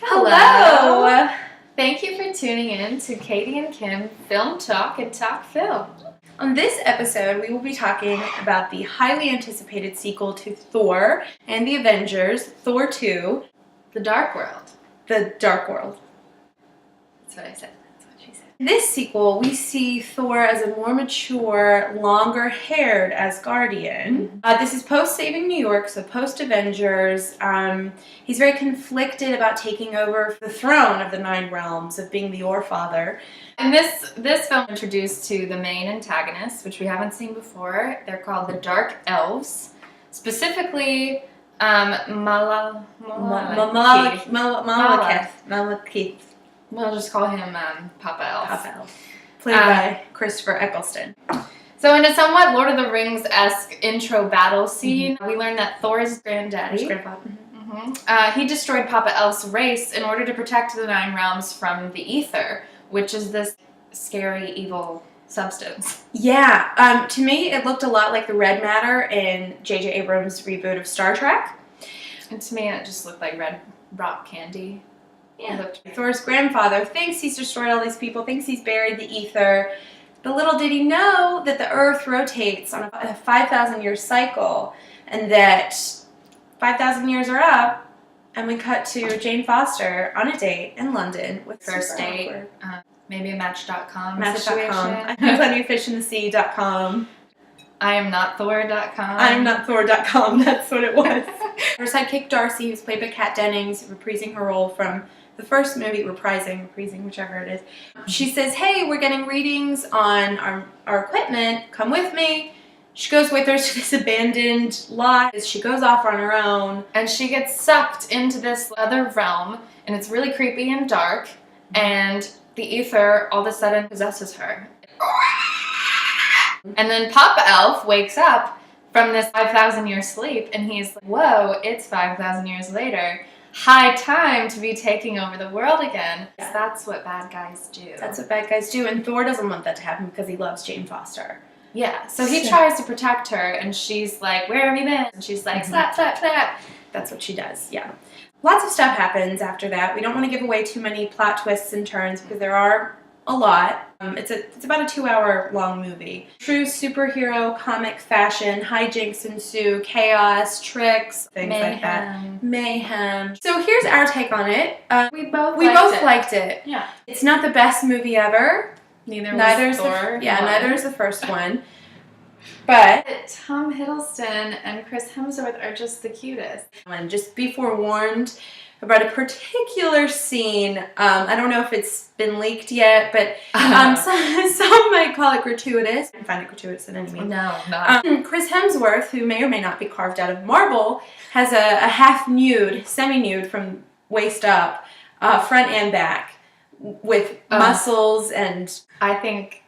Hello! Thank you for tuning in to Katie and Kim Film Talk and Talk Film. On this episode, we will be talking about the highly anticipated sequel to Thor and the Avengers, Thor 2, The Dark World. The Dark World. That's what I said. That's what she said. In this sequel, we see Thor as a more mature, longer-haired Asgardian. This is post-Saving New York, so post-Avengers. He's very conflicted about taking over the throne of the Nine Realms, of being the All-Father. And this film introduced to the main antagonists, which we haven't seen before. They're called the Dark Elves. Specifically, Malekith. We'll just call him Papa Elf. Papa Elf. Played by Christopher Eccleston. So in a somewhat Lord of the Rings-esque intro battle scene, we learn that Thor's granddaddy, His grandpa. he destroyed Papa Elf's race in order to protect the Nine Realms from the ether, which is this scary, evil substance. Yeah, to me it looked a lot like the red matter in J.J. Abrams' reboot of Star Trek. And to me it just looked like red rock candy. Yeah. Thor's grandfather thinks he's destroyed all these people, thinks he's buried the ether, but little did he know that the Earth rotates on a 5,000-year cycle, and that 5,000 years are up, and we cut to Jane Foster on a date in London with First date, maybe a Match.com Match.com. plentyofishinthesea.com. I am not Thor.com. I am not Thor.com, that's what it was. Her sidekick Darcy, who's played by Kat Dennings, reprising her role from the first movie, reprising, whichever it is. She says, hey, we're getting readings on our equipment, come with me. She goes with her to this abandoned lot. She goes off on her own. And she gets sucked into this other realm, and it's really creepy and dark, and the ether all of a sudden possesses her. And then Papa Elf wakes up from this 5,000-year sleep, and he's like, whoa, it's 5,000 years later. High time to be taking over the world again. Yeah. That's what bad guys do. That's what bad guys do, and Thor doesn't want that to happen because he loves Jane Foster. Yeah, so he tries to protect her, and she's like, where have you been? And she's like, slap, slap, slap. That's what she does, yeah. Lots of stuff happens after that. We don't want to give away too many plot twists and turns because there are a lot. It's about a 2-hour long movie. True superhero comic fashion, hijinks ensue, chaos, tricks, things like that. Mayhem. So here's our take on it. We both liked it. Yeah. It's not the best movie ever. Neither is Thor. Neither is the first one. But Tom Hiddleston and Chris Hemsworth are just the cutest. And just be forewarned about a particular scene. I don't know if it's been leaked yet, but some might call it gratuitous. I didn't find it gratuitous in any means. No, not. Chris Hemsworth, who may or may not be carved out of marble, has a half-nude, semi-nude from waist up, front and back, with muscles and... I think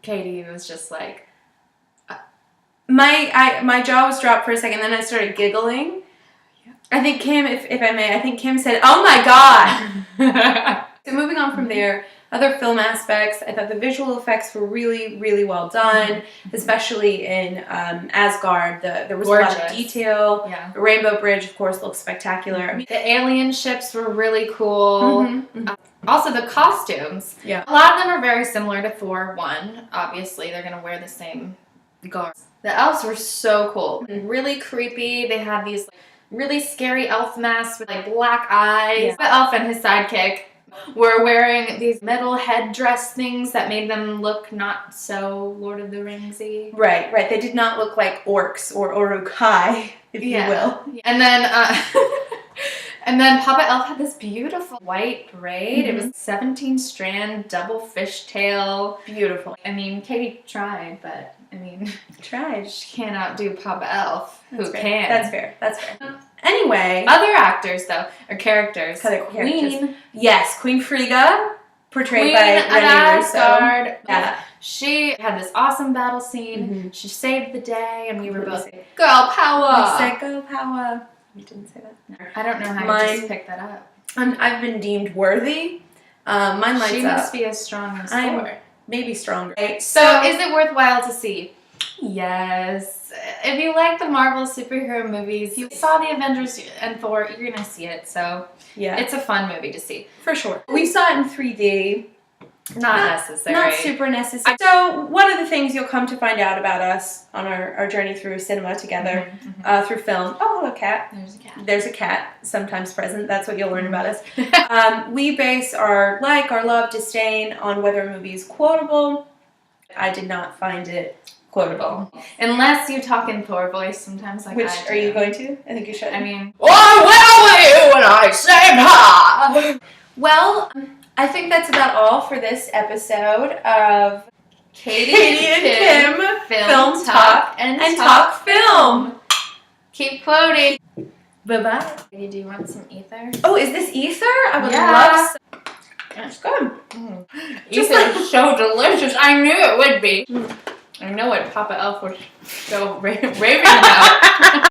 Katie was just like... My jaw was dropped for a second, then I started giggling. I think Kim, if I may, I think Kim said, oh my god! So moving on from there, other film aspects, I thought the visual effects were really, really well done, especially in Asgard. There was gorgeous. A lot of detail. Yeah. The Rainbow Bridge, of course, looks spectacular. I mean, the alien ships were really cool. Also, the costumes. Yeah. A lot of them are very similar to Thor 1. Obviously, they're going to wear the same garb. The elves were so cool. Really creepy. They had these really scary elf masks with black eyes. Yeah. The elf and his sidekick were wearing these metal headdress things that made them look not so Lord of the Ringsy. Right. They did not look like orcs or Uruk-hai, if you will. And then and then Papa Elf had this beautiful white braid. It was 17-strand double fishtail. Beautiful. I mean, Katie tried, but I mean, tried. She can't outdo Papa Elf. That's Who fair. can? That's fair. Anyway. Other actors, though, or characters. Queen. Yes, Queen Frigga, portrayed by Renée Russo. Yeah. She had this awesome battle scene. She saved the day, and we were both like, girl power! We said go power. You didn't say that? No. I don't know how you just picked that up. I've been deemed worthy. Mine lights up. She must be as strong as Thor. Maybe stronger. Right? So is it worthwhile to see? Yes. If you like the Marvel superhero movies, if you saw the Avengers and Thor, you're gonna see it. So Yeah, it's a fun movie to see. for sure. We saw it in 3D. Not necessary. Not super necessary. So one of the things you'll come to find out about us on our journey through cinema together, through film. Oh, hello, cat. There's a cat. There's a cat sometimes present. That's what you'll learn about us. We base our our love, disdain on whether a movie is quotable. I did not find it quotable. Unless you talk in Thor voice sometimes, like Which I do. are you going to? I think you should. I mean, I will you when I say hi. well, I think that's about all for this episode of Katie and Kim, Film Talk and Talk Film. Keep quoting. Bye-bye. Katie, do you want some ether? Oh, is this ether? I would Yeah. love some. It's good. Just like so delicious. I knew it would be. I know what Papa Elf was so raving about.